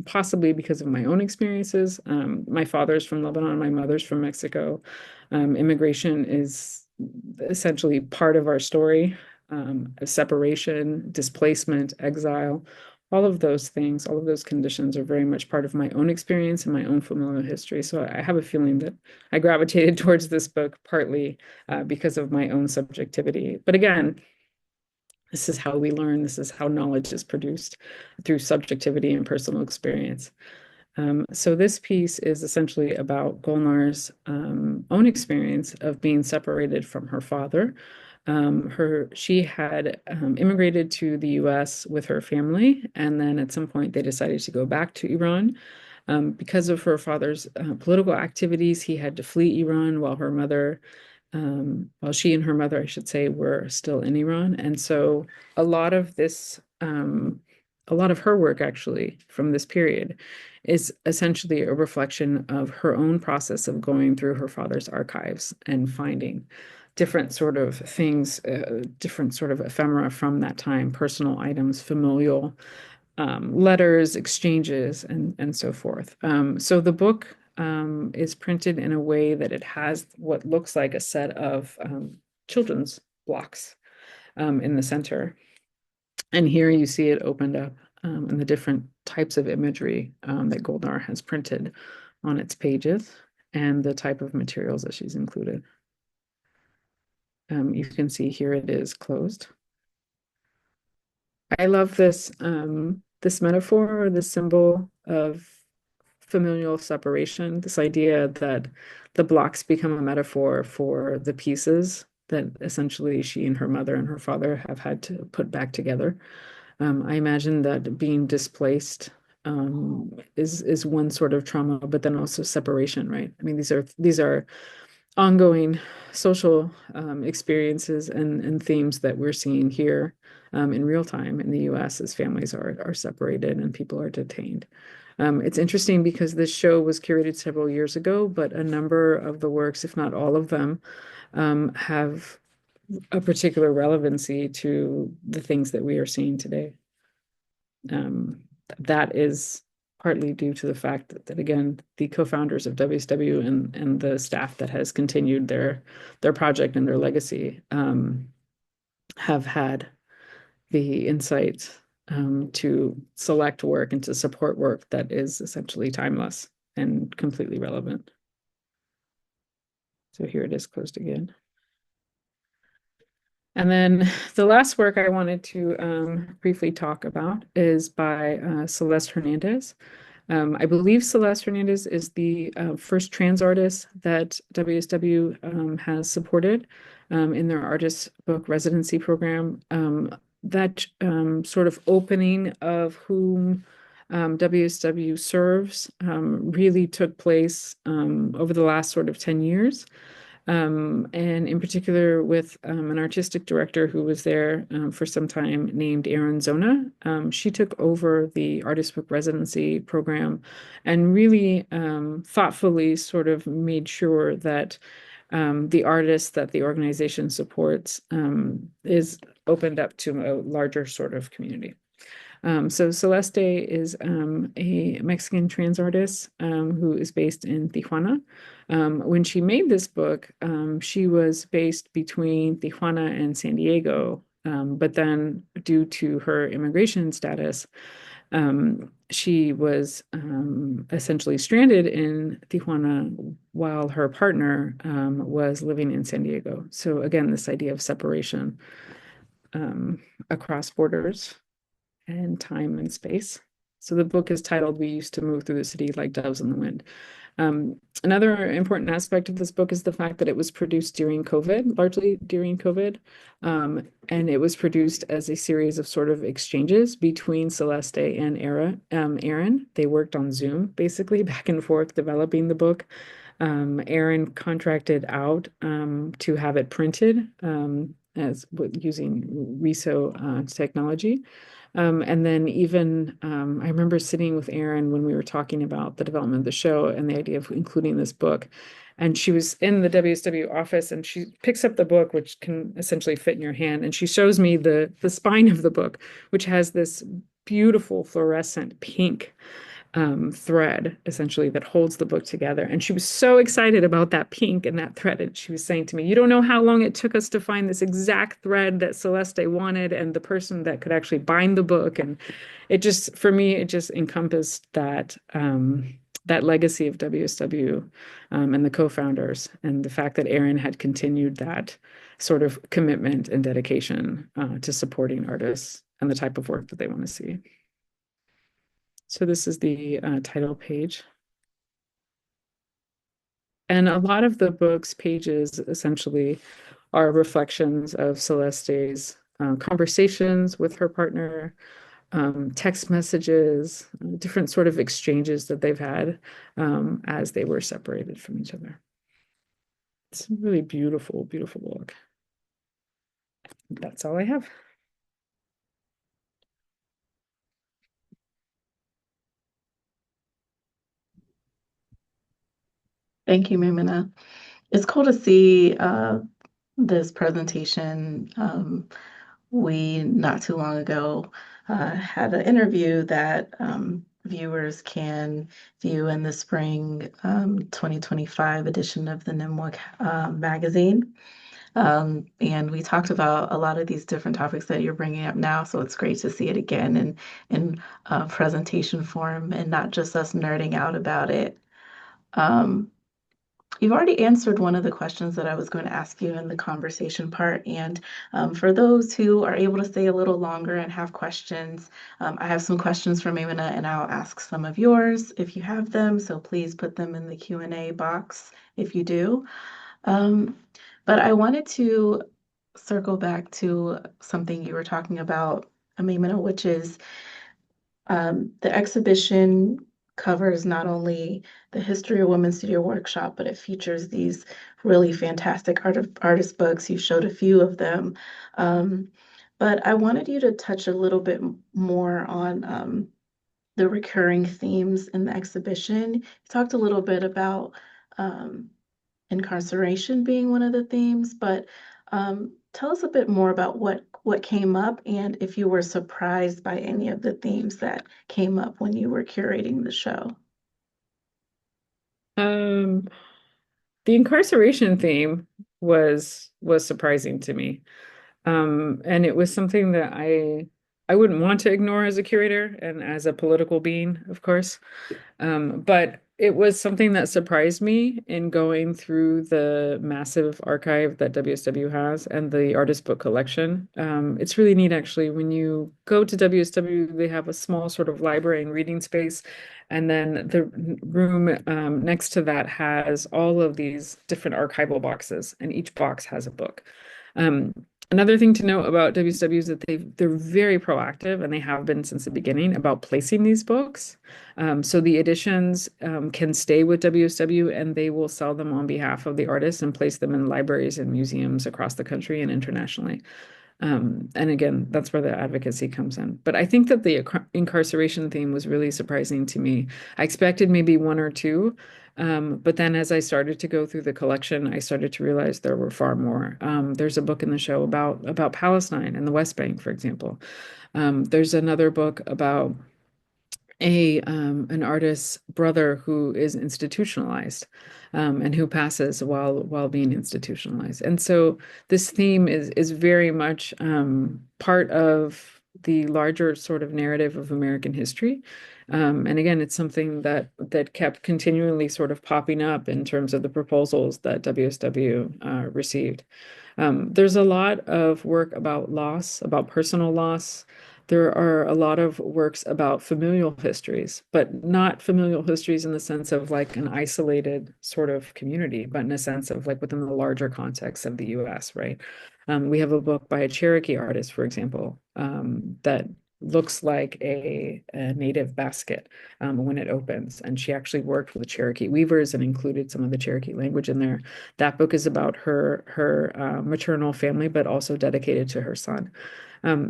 possibly because of my own experiences. My father's from Lebanon, my mother's from Mexico. Immigration is essentially part of our story. Separation, displacement, exile, all of those things, all of those conditions are very much part of my own experience and my own familial history. So I have a feeling that I gravitated towards this book partly because of my own subjectivity. But again, this is how we learn. This is how knowledge is produced through subjectivity and personal experience. So this piece is essentially about Golnar's own experience of being separated from her father. She had immigrated to the US with her family, and then at some point they decided to go back to Iran. Because of her father's political activities, he had to flee Iran while she and her mother, I should say, were still in Iran. And so a lot of a lot of her work actually from this period is essentially a reflection of her own process of going through her father's archives and finding different sort of things, different sort of ephemera from that time, personal items, familial letters, exchanges, and so forth. So the book is printed in a way that it has what looks like a set of children's blocks in the center. And here you see it opened up in the different types of imagery that Goldnar has printed on its pages and the type of materials that she's included. You can see here it is closed. I love this metaphor or this symbol of familial separation, this idea that the blocks become a metaphor for the pieces that essentially she and her mother and her father have had to put back together. I imagine that being displaced is one sort of trauma, but then also separation, right? I mean, these are ongoing social experiences and themes that we're seeing here in real time in the US as families are separated and people are detained. It's interesting because this show was curated several years ago, but a number of the works, if not all of them, have a particular relevancy to the things that we are seeing today. That is partly due to the fact that again, the co-founders of WSW and the staff that has continued their project and their legacy have had the insight to select work and to support work that is essentially timeless and completely relevant. So here it is closed again. And then the last work I wanted to briefly talk about is by Celeste Hernandez. I believe Celeste Hernandez is the first trans artist that WSW has supported in their artist book residency program. That sort of opening of whom WSW serves really took place over the last sort of 10 years. And in particular with an artistic director who was there for some time named Erin Zona. She took over the artist book residency program and really thoughtfully sort of made sure that the artists that the organization supports is opened up to a larger sort of community. So Celeste is a Mexican trans artist who is based in Tijuana. When she made this book, she was based between Tijuana and San Diego, but then due to her immigration status, she was essentially stranded in Tijuana while her partner was living in San Diego. So again, this idea of separation across borders and time and space. So the book is titled We Used to Move Through the City Like Doves in the Wind. Another important aspect of this book is the fact that it was produced during COVID, largely during COVID. And it was produced as a series of sort of exchanges between Celeste and Erin. They worked on Zoom, basically, back and forth, developing the book. Erin contracted out to have it printed as using RISO technology. And then even I remember sitting with Erin when we were talking about the development of the show and the idea of including this book. And she was in the WSW office and she picks up the book, which can essentially fit in your hand. And she shows me the spine of the book, which has this beautiful fluorescent pink thread essentially that holds the book together. And she was so excited about that pink and that thread. And she was saying to me, you don't know how long it took us to find this exact thread that Celeste wanted and the person that could actually bind the book. And it just, for me, it just encompassed that that legacy of WSW and the co-founders and the fact that Erin had continued that sort of commitment and dedication to supporting artists and the type of work that they want to see. So this is the title page. And a lot of the book's pages essentially are reflections of Celeste's conversations with her partner, text messages, different sort of exchanges that they've had as they were separated from each other. It's a really beautiful, beautiful book. That's all I have. Thank you, Maymanah. It's cool to see this presentation. We, not too long ago, had an interview that viewers can view in the spring 2025 edition of the NMWA magazine. And we talked about a lot of these different topics that you're bringing up now, so it's great to see it again in presentation form and not just us nerding out about it. Um, You've already answered one of the questions that I was going to ask you in the conversation part. And for those who are able to stay a little longer and have questions, I have some questions from Maymanah and I'll ask some of yours if you have them. So please put them in the Q&A box if you do. Um, but I wanted to circle back to something you were talking about, Maymanah, which is the exhibition covers not only the history of Women's Studio Workshop, but it features these really fantastic artist books. You showed a few of them. Um, but I wanted you to touch a little bit more on the recurring themes in the exhibition. You talked a little bit about um, incarceration being one of the themes, but tell us a bit more about what came up and if you were surprised by any of the themes that came up when you were curating the show. Um, the incarceration theme was surprising to me. And it was something that I wouldn't want to ignore as a curator and as a political being, of course. But it was something that surprised me in going through the massive archive that WSW has and the artist book collection. It's really neat, actually. When you go to WSW, they have a small sort of library and reading space. And then the room next to that has all of these different archival boxes, and each box has a book. Um, Another thing to note about WSW is that they're very proactive, and they have been since the beginning, about placing these books. So the editions can stay with WSW, and they will sell them on behalf of the artists and place them in libraries and museums across the country and internationally. And again, that's where the advocacy comes in. But I think that the incarceration theme was really surprising to me. I expected maybe one or two, but then as I started to go through the collection, I started to realize there were far more. There's a book in the show about Palestine and the West Bank, for example. There's another book about a an artist's brother who is institutionalized, and who passes while being institutionalized. And so this theme is very much part of the larger sort of narrative of American history. And again, it's something that kept continually sort of popping up in terms of the proposals that WSW received. There's a lot of work about loss, about personal loss. There are a lot of works about familial histories, but not familial histories in the sense of like an isolated sort of community, but in a sense of like within the larger context of the US, right? We have a book by a Cherokee artist, for example, that looks like a native basket when it opens. And she actually worked with Cherokee weavers and included some of the Cherokee language in there. That book is about her maternal family, but also dedicated to her son.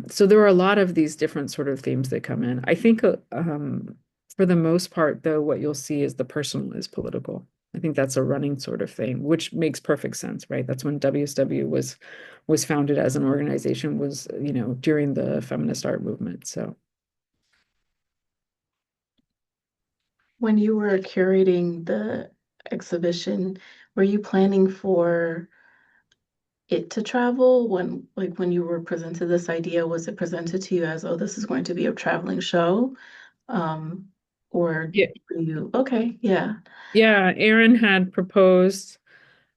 So there are a lot of these different sort of themes that come in. I think for the most part, though, what you'll see is the personal is political. I think that's a running sort of thing, which makes perfect sense, right? That's when WSW was founded as an organization, was, during the feminist art movement. So When you were curating the exhibition, were you planning for it to travel when you were presented this idea, was it presented to you as, oh, this is going to be a traveling show? Um, or yeah, were you, okay, yeah. yeah, Aaron had proposed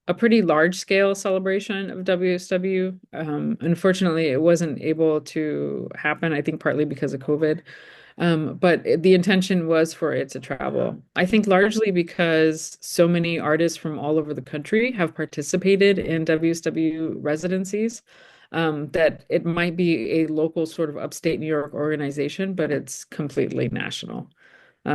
a pretty large scale celebration of WSW. Unfortunately, it wasn't able to happen, I think partly because of COVID. But the intention was for it to travel. I think largely because so many artists from all over the country have participated in WSW residencies, that it might be a local sort of upstate New York organization, but it's completely national.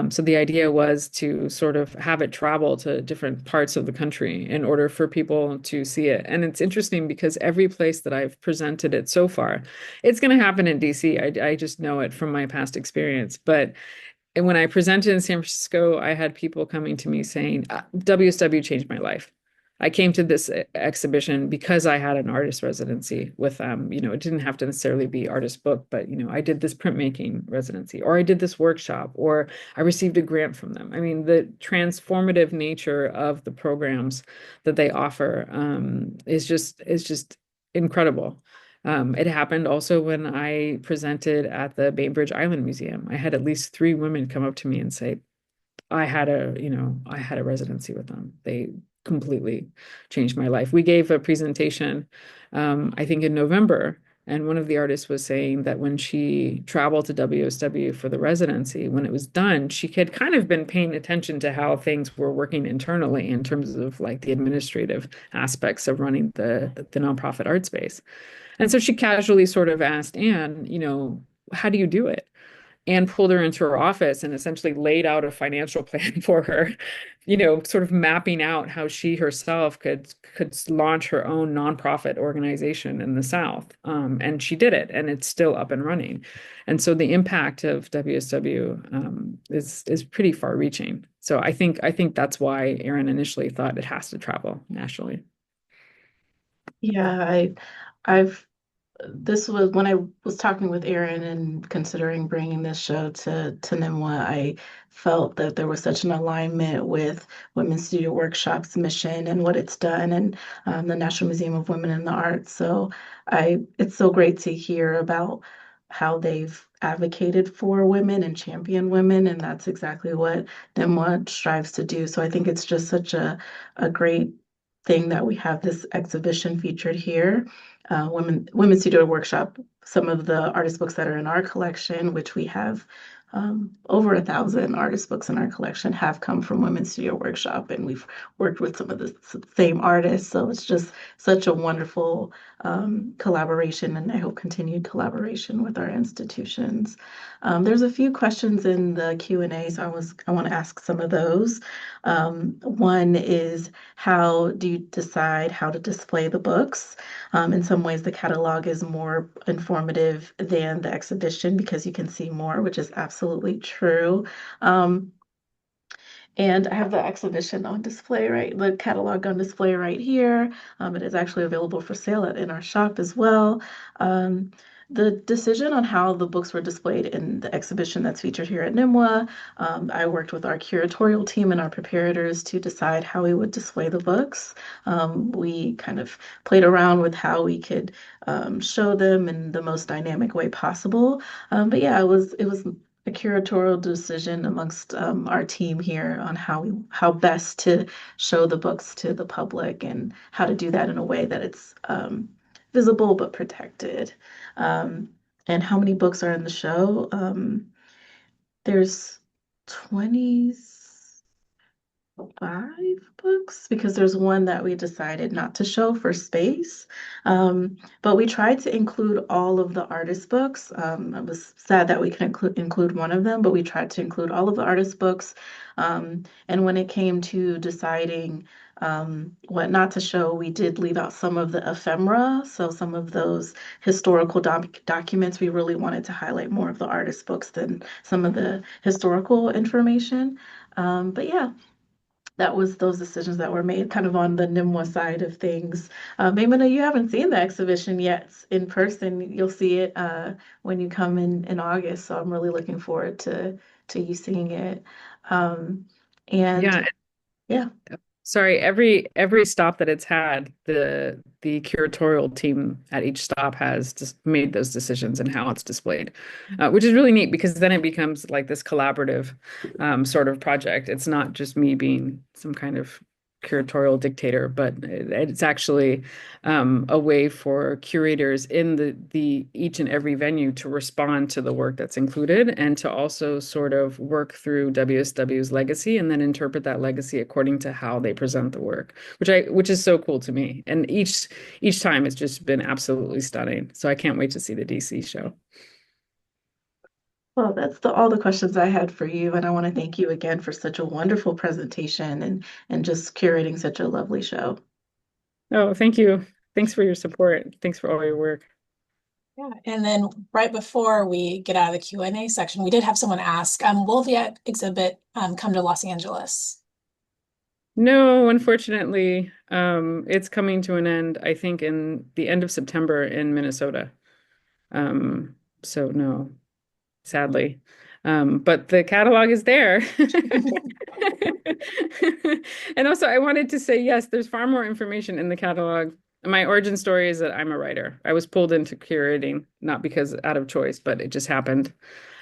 So the idea was to sort of have it travel to different parts of the country in order for people to see it. And it's interesting because every place that I've presented it so far, it's going to happen in DC. I just know it from my past experience. But and when I presented in San Francisco, I had people coming to me saying, WSW changed my life. I came to this exhibition because I had an artist residency with them. It didn't have to necessarily be artist book, but I did this printmaking residency, or I did this workshop, or I received a grant from them. I mean, the transformative nature of the programs that they offer is just incredible. It happened also when I presented at the Bainbridge Island Museum. I had at least three women come up to me and say, I had I had a residency with them. They completely changed my life. We gave a presentation, I think in November, and one of the artists was saying that when she traveled to WSW for the residency, when it was done, she had kind of been paying attention to how things were working internally in terms of like the administrative aspects of running the nonprofit art space. And so she casually sort of asked Anne, how do you do it? And pulled her into her office and essentially laid out a financial plan for her, sort of mapping out how she herself could launch her own nonprofit organization in the South. And she did it, and it's still up and running. And so the impact of WSW is pretty far-reaching. So I think that's why Aaron initially thought it has to travel nationally. Yeah, I've this was when I was talking with Erin and considering bringing this show to NMWA. I felt that there was such an alignment with Women's Studio Workshop's mission and what it's done, and the National Museum of Women in the Arts. So it's so great to hear about how they've advocated for women and championed women, and that's exactly what NMWA strives to do. So I think it's just such a great thing that we have this exhibition featured here. Women's Studio Workshop, some of the artist books that are in our collection, which we have over 1,000 artist books in our collection, have come from Women's Studio Workshop, and we've worked with some of the same artists. So it's just such a wonderful collaboration, and I hope continued collaboration with our institutions. There's a few questions in the Q&A, so I want to ask some of those. One is, how do you decide how to display the books? In some ways, the catalog is more informative than the exhibition because you can see more, which is absolutely true. Um, and I have the exhibition on display, the catalog on display right here. It is actually available for sale in our shop as well. Um, the decision on how the books were displayed in the exhibition that's featured here at NMWA, I worked with our curatorial team and our preparators to decide how we would display the books. We kind of played around with how we could show them in the most dynamic way possible. But yeah, it was a curatorial decision amongst our team here on how best to show the books to the public and how to do that in a way that it's visible but protected. Um, and how many books are in the show? There's 25 books because there's one that we decided not to show for space. But we tried to include all of the artist books. I was sad that we could include one of them, but we tried to include all of the artist books. And when it came to deciding what not to show, we did leave out some of the ephemera. So some of those historical documents, we really wanted to highlight more of the artist books than some of the historical information. But yeah, that was those decisions that were made kind of on the NMWA side of things. Maymanah, you haven't seen the exhibition yet in person. You'll see it when you come in August. So I'm really looking forward to you seeing it. And Yeah, yeah. sorry, every stop that it's had, the curatorial team at each stop has just made those decisions and how it's displayed, which is really neat because then it becomes like this collaborative sort of project. It's not just me being some kind of curatorial dictator, but it's actually a way for curators in the each and every venue to respond to the work that's included and to also sort of work through WSW's legacy and then interpret that legacy according to how they present the work, which is so cool to me. And each time it's just been absolutely stunning. So I can't wait to see the DC show. Well, that's all the questions I had for you, and I want to thank you again for such a wonderful presentation and just curating such a lovely show. Oh, thank you. Thanks for your support. Thanks for all your work. Yeah, and then right before we get out of the Q&A section, we did have someone ask, will the exhibit come to Los Angeles? No, unfortunately, it's coming to an end, I think, in the end of September in Minnesota. So no, sadly. But the catalog is there. And also, I wanted to say, yes, there's far more information in the catalog. My origin story is that I'm a writer. I was pulled into curating, not because out of choice, but it just happened.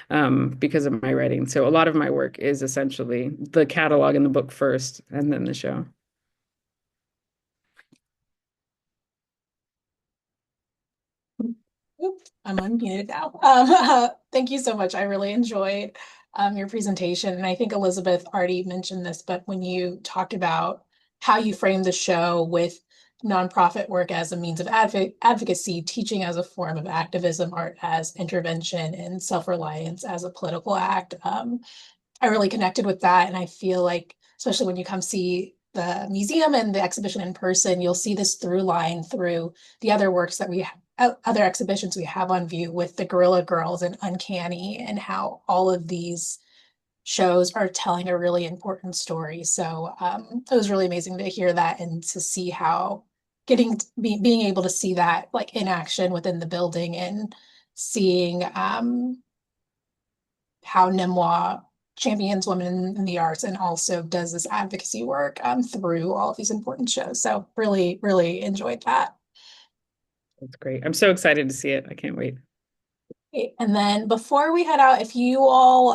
because of my writing. So a lot of my work is essentially the catalog and the book first, and then the show. Oop, I'm unmuted now. Thank you so much. I really enjoyed your presentation. And I think Elizabeth already mentioned this, but when you talked about how you framed the show with nonprofit work as a means of advocacy, teaching as a form of activism, art as intervention, and self-reliance as a political act, I really connected with that. And I feel like, especially when you come see the museum and the exhibition in person, you'll see this through line through the other works that we other exhibitions we have on view with the Gorilla Girls and Uncanny, and how all of these shows are telling a really important story. So it was really amazing to hear that and to see how being able to see that like in action within the building, and seeing how NMWA champions women in the arts and also does this advocacy work through all of these important shows. So really, really enjoyed that. That's great. I'm so excited to see it. I can't wait. And then before we head out, if you all,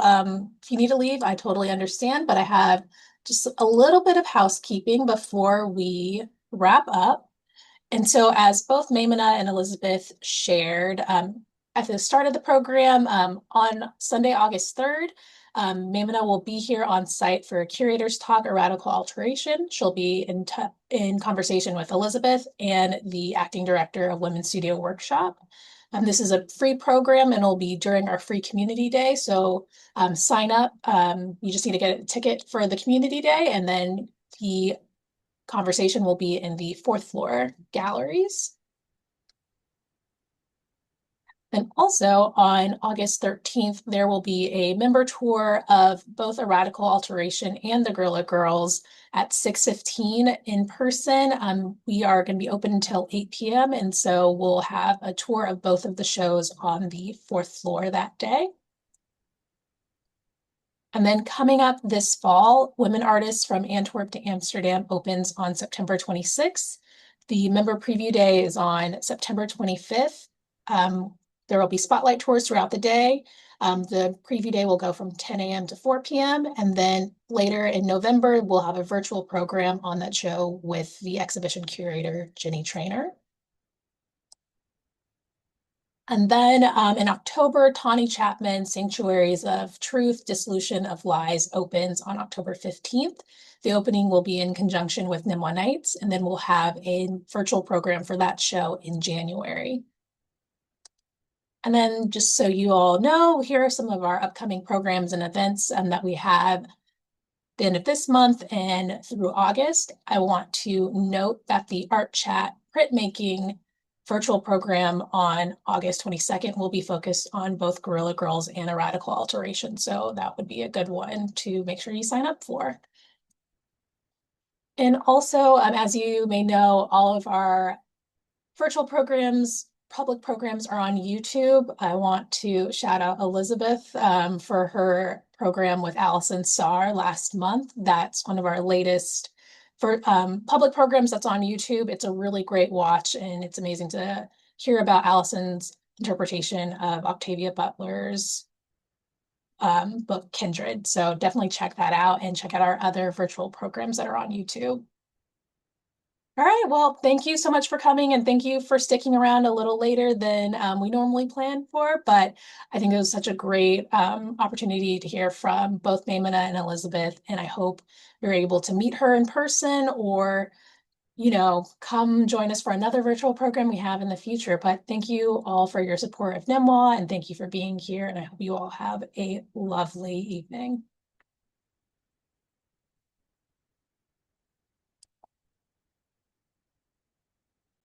if you need to leave, I totally understand, but I have just a little bit of housekeeping before we wrap up. And so as both Maymanah and Elizabeth shared at the start of the program, on Sunday, August 3rd, Maymanah will be here on site for a curator's talk, A Radical Alteration. She'll be in conversation with Elizabeth and the acting director of Women's Studio Workshop. This is a free program and it'll be during our free community day. So sign up. You just need to get a ticket for the community day, and then the conversation will be in the 4th floor galleries. And also on August 13th, there will be a member tour of both A Radical Alteration and the Gorilla Girls at 6:15 in person. We are going to be open until 8 p.m. And so we'll have a tour of both of the shows on the 4th floor that day. And then coming up this fall, Women Artists from Antwerp to Amsterdam opens on September 26th. The member preview day is on September 25th. There will be spotlight tours throughout the day. The preview day will go from 10 a.m. to 4 p.m. And then later in November, we'll have a virtual program on that show with the exhibition curator, Jenny Trainer. And then in October, Tawny Chapman, Sanctuaries of Truth, Dissolution of Lies opens on October 15th. The opening will be in conjunction with NMWA Nights, and then we'll have a virtual program for that show in January. And then just so you all know, here are some of our upcoming programs and events that we have the end of this month and through August. I want to note that the Art Chat printmaking virtual program on August 22nd will be focused on both Gorilla Girls and A Radical Alteration. So that would be a good one to make sure you sign up for. And also, as you may know, all of our virtual programs, public programs are on YouTube. I want to shout out Elizabeth for her program with Allison Sarr last month. That's one of our latest for public programs that's on YouTube. It's a really great watch, and it's amazing to hear about Allison's interpretation of Octavia Butler's book Kindred. So definitely check that out, and check out our other virtual programs that are on YouTube. All right, well, thank you so much for coming, and thank you for sticking around a little later than we normally plan for, but I think it was such a great opportunity to hear from both Maymanah and Elizabeth, and I hope you're able to meet her in person, or, you know, come join us for another virtual program we have in the future. But thank you all for your support of NMWA, and thank you for being here, and I hope you all have a lovely evening.